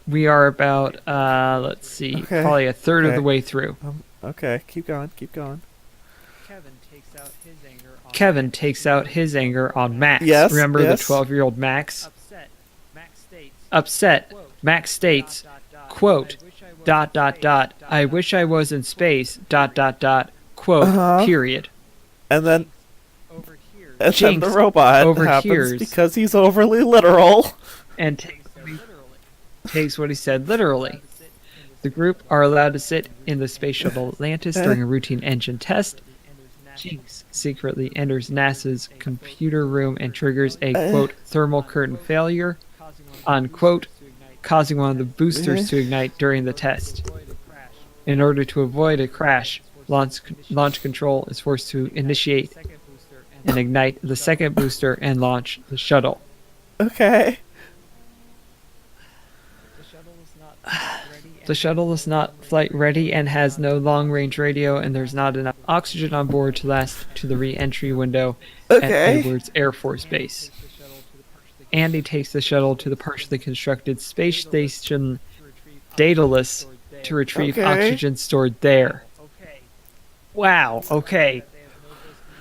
We are about, let's see, Okay. probably a third of the Okay. way through. Okay. Keep going. Keep going. Kevin takes out his anger on Max. Yes. Remember the Yes. 12-year-old Max? Upset, Max states, quote, dot, dot, dot, I wish I was in space, dot, dot, dot, Uh quote, huh. period. And then then the Jinx robot happens overhears because he's overly literal. and takes what he said literally. The group are allowed to sit in the space shuttle Atlantis during a routine engine test. Jinx secretly enters NASA's computer room and triggers a, quote, thermal curtain failure, unquote, causing one of the boosters to ignite during the test. In order to avoid a crash, launch control is forced to initiate and ignite the second booster and launch the shuttle. Okay. The shuttle is not flight ready and has no long-range radio, and there's not enough oxygen on board to last to the re-entry window at Okay. Edwards Air Force Base. Andy takes the shuttle to the partially constructed space station Daedalus to retrieve Okay. oxygen stored there. Wow, okay.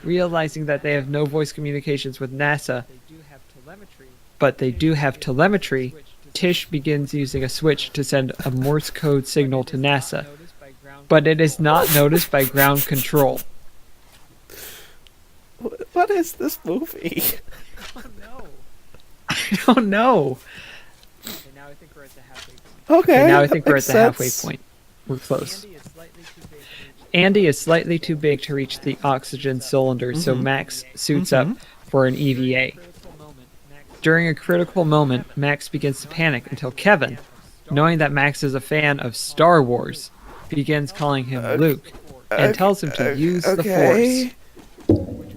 Realizing that they have no voice communications with NASA, but they do have telemetry, Tish begins using a switch to send a Morse code signal to NASA, but it is not noticed by ground control. What is this movie? I don't know. Okay. Okay, now I that think we're at makes the halfway sense. point. We're close. Andy is slightly too big to reach the oxygen cylinder, so Max suits up for an EVA. During a critical moment, Max begins to panic until Kevin, knowing that Max is a fan of Star Wars, begins calling him Luke and tells him to use the Okay. Force,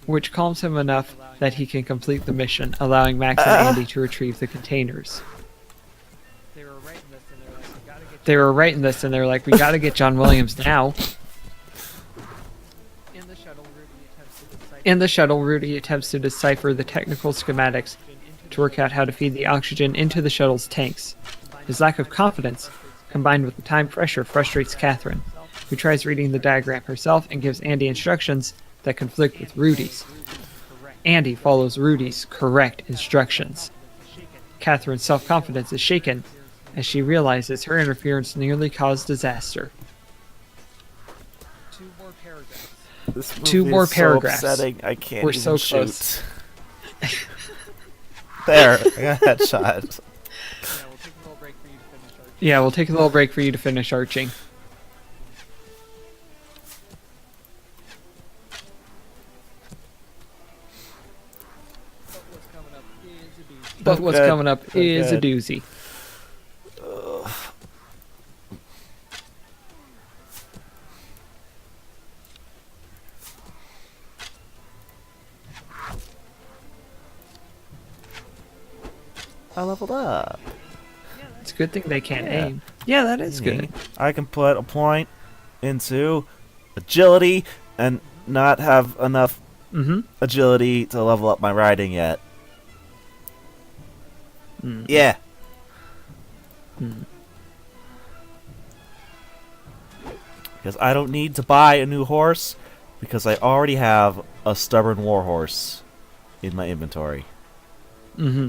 which calms him enough that he can complete the mission, allowing Max and Andy to retrieve the containers. They were writing this and they're like, we gotta get John Williams now. In the shuttle, Rudy attempts to decipher the technical schematics to work out how to feed the oxygen into the shuttle's tanks. His lack of confidence, combined with the time pressure, frustrates Catherine, who tries reading the diagram herself and gives Andy instructions that conflict with Rudy's. Andy follows Rudy's correct instructions. Catherine's self-confidence is shaken as she realizes her interference nearly caused disaster. This Two movie more is so paragraphs. upsetting, I can't We're even so shoot. close. There, I got a headshot. Yeah, we'll take a little break for you to finish arching. But what's Good. coming up is a Good. doozy. I leveled up. It's a good thing they can't Yeah. aim. Yeah, that is good. I can put a point into agility and not have enough Mm-hmm. agility to level up my riding yet. Mm. Yeah. Mm. Because I don't need to buy a new horse because I already have a stubborn warhorse in my inventory. Mm-hmm.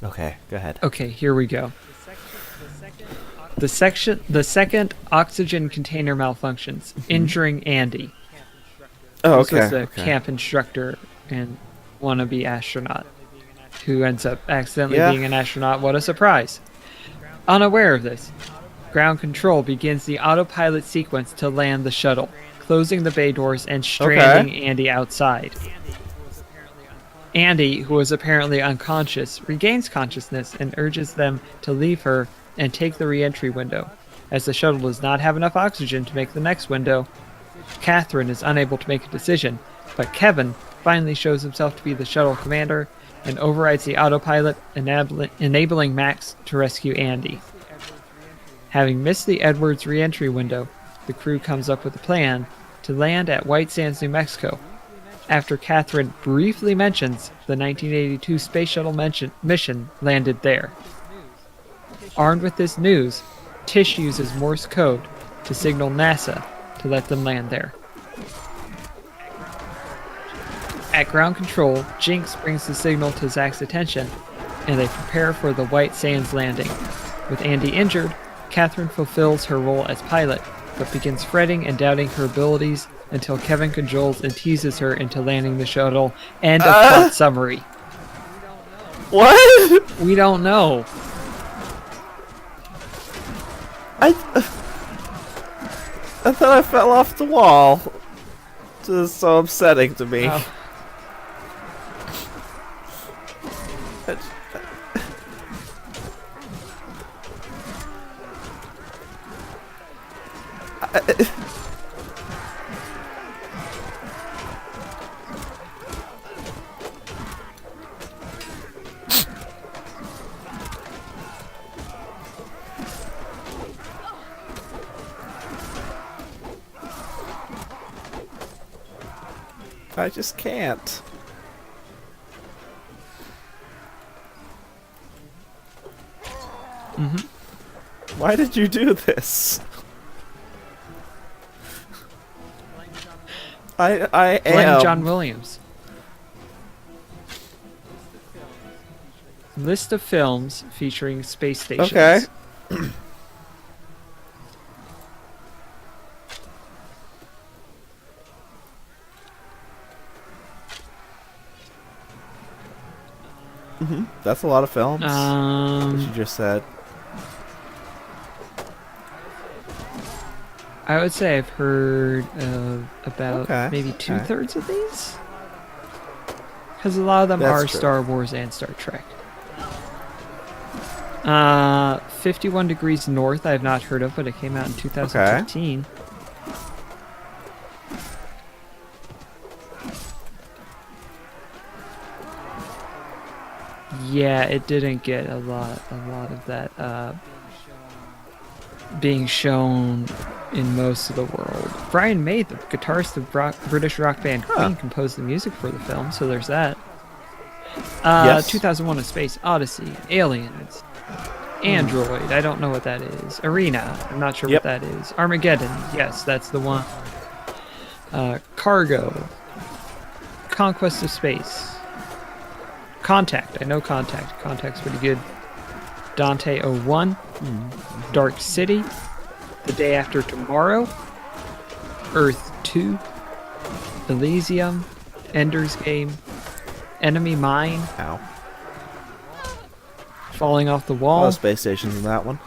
Okay, go ahead. Okay, here we go. The second oxygen container malfunctions, injuring Andy. Oh, This was the camp instructor and wannabe astronaut who ends up accidentally Yeah. being an astronaut. What a surprise. Unaware of this, ground control begins the autopilot sequence to land the shuttle, closing the bay doors and stranding Andy outside. Andy, who was apparently unconscious, regains consciousness and urges them to leave her and take the re-entry window. As the shuttle does not have enough oxygen to make the next window, Catherine is unable to make a decision, but Kevin finally shows himself to be the shuttle commander and overrides the autopilot, enabling Max to rescue Andy. Having missed the Edwards re-entry window, the crew comes up with a plan to land at White Sands, New Mexico. after Catherine briefly mentions the 1982 space shuttle mission landed there. Armed with this news, Tish uses Morse code to signal NASA to let them land there. At ground control, Jinx brings the signal to Zach's attention, and they prepare for the White Sands landing. With Andy injured, Catherine fulfills her role as pilot, but begins fretting and doubting her abilities until Kevin cajoles and teases her into landing the shuttle. End of plot summary. What? We don't know. I thought I fell off the wall. This is so upsetting to me. Oh. I just can't. Why did you do this? I Blame am. John Williams. List of films featuring space stations. Okay. That's a lot of films. As you just said. I would say I've heard of about Okay, maybe okay. 2/3 of these. Because a lot of them That's are true. Star Wars and Star Trek. 51 Degrees North I have not heard of, but it came out in 2015. Yeah, it didn't get a lot of that being shown in most of the world. Brian May, the guitarist of British rock band Queen, composed the music for the film, so there's that. Yes. 2001: A Space Odyssey, Aliens, Android, I don't know what that is. Arena, I'm not sure Yep. what that is. Armageddon, yes, that's the one. Cargo, Conquest of Space, Contact, I know Contact. Contact's pretty good. Dante 01, Dark City, The Day After Tomorrow, Earth 2, Elysium, Ender's Game, Enemy Mine, Ow. Falling Off the A lot Wall. of space stations in that one.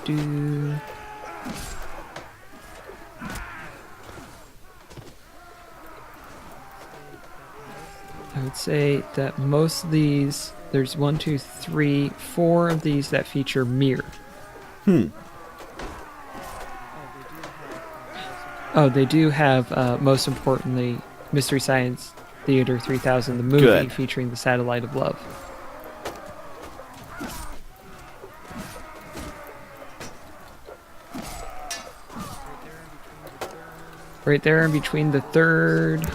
Do. I would say that most of these, there's 1, 2, 3, 4 of these that feature Mir. Oh, they do have, most importantly, Mystery Science Theater 3000, the movie Good. featuring the Satellite of Love. Right there in between the third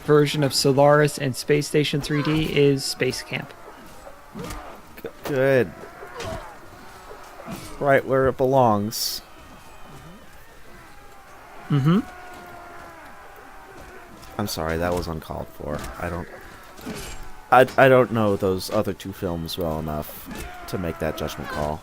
version of Solaris and Space Station 3D is Space Camp. Good. Right where it belongs. Mm-hmm. I'm sorry, that was uncalled for. I don't know those other two films well enough to make that judgment call.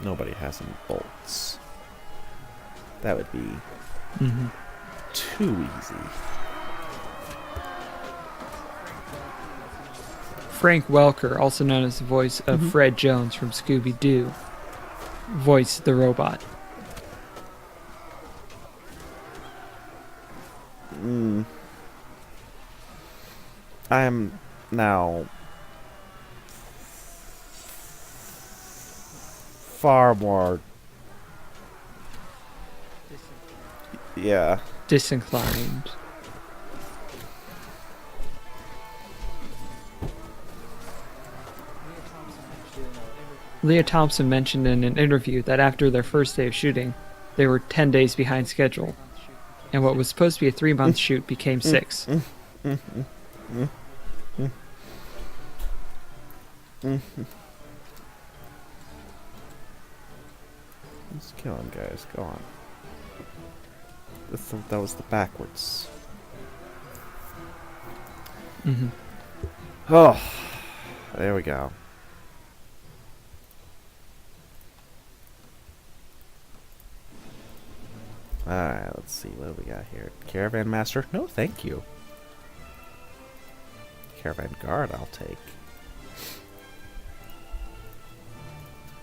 Nobody has any bolts. That would be too easy. Frank Welker, also known as the voice of Fred Jones from Scooby-Doo, voiced the robot. I am now far more... Yeah. Disinclined. Leah Thompson mentioned in an interview that after their first day of shooting, they were 10 days behind schedule, and what was supposed to be a 3-month shoot became 6. Let's kill him, guys. Go on. That was the backwards. Oh, there we go. Alright, let's see. What do we got here? Caravan Master? No, thank you. Caravan Guard, I'll take.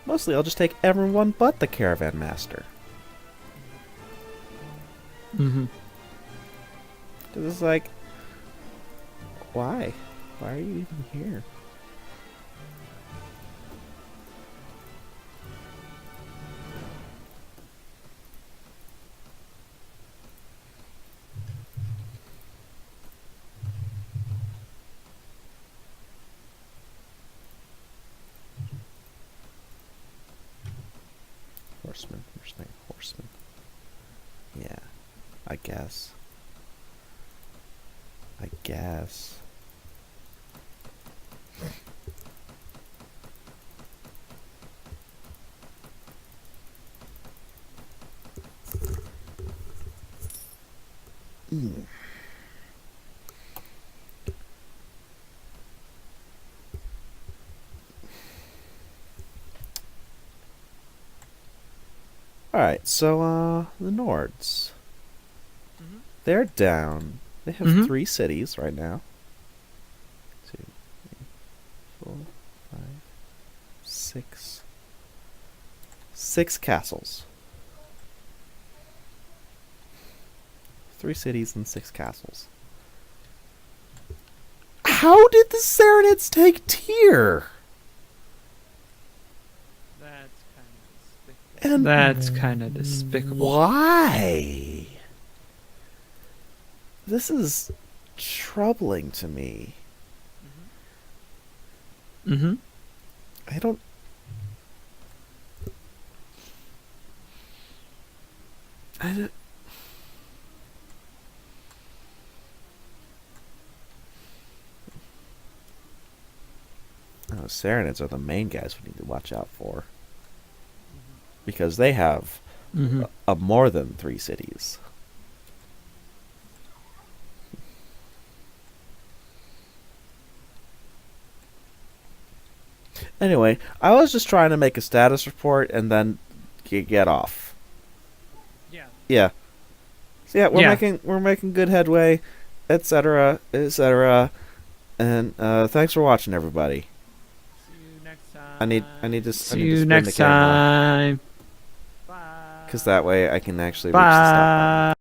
Mostly, I'll just take everyone but the Caravan Master. Because it's like, why? Why are you even here? Horseman, horseman. Yeah, I guess. Alright, so, the Nords. They're down. They have 3 cities right now. 2, 3, 4, 5, 6. 6 castles. 3 cities and 6 castles. How did the Saranids take Tyr? That's kind of despicable. Why? This is troubling to me. I don't... Oh, Saranids are the main guys we need to watch out for. Because they have a more than 3 cities. Anyway, I was just trying to make a status report and then get off. Yeah. So yeah, we're making good headway, etc., etc. And thanks for watching, everybody. See you next time. I need to See you next time. because that way I can actually reach the Bye. stop button.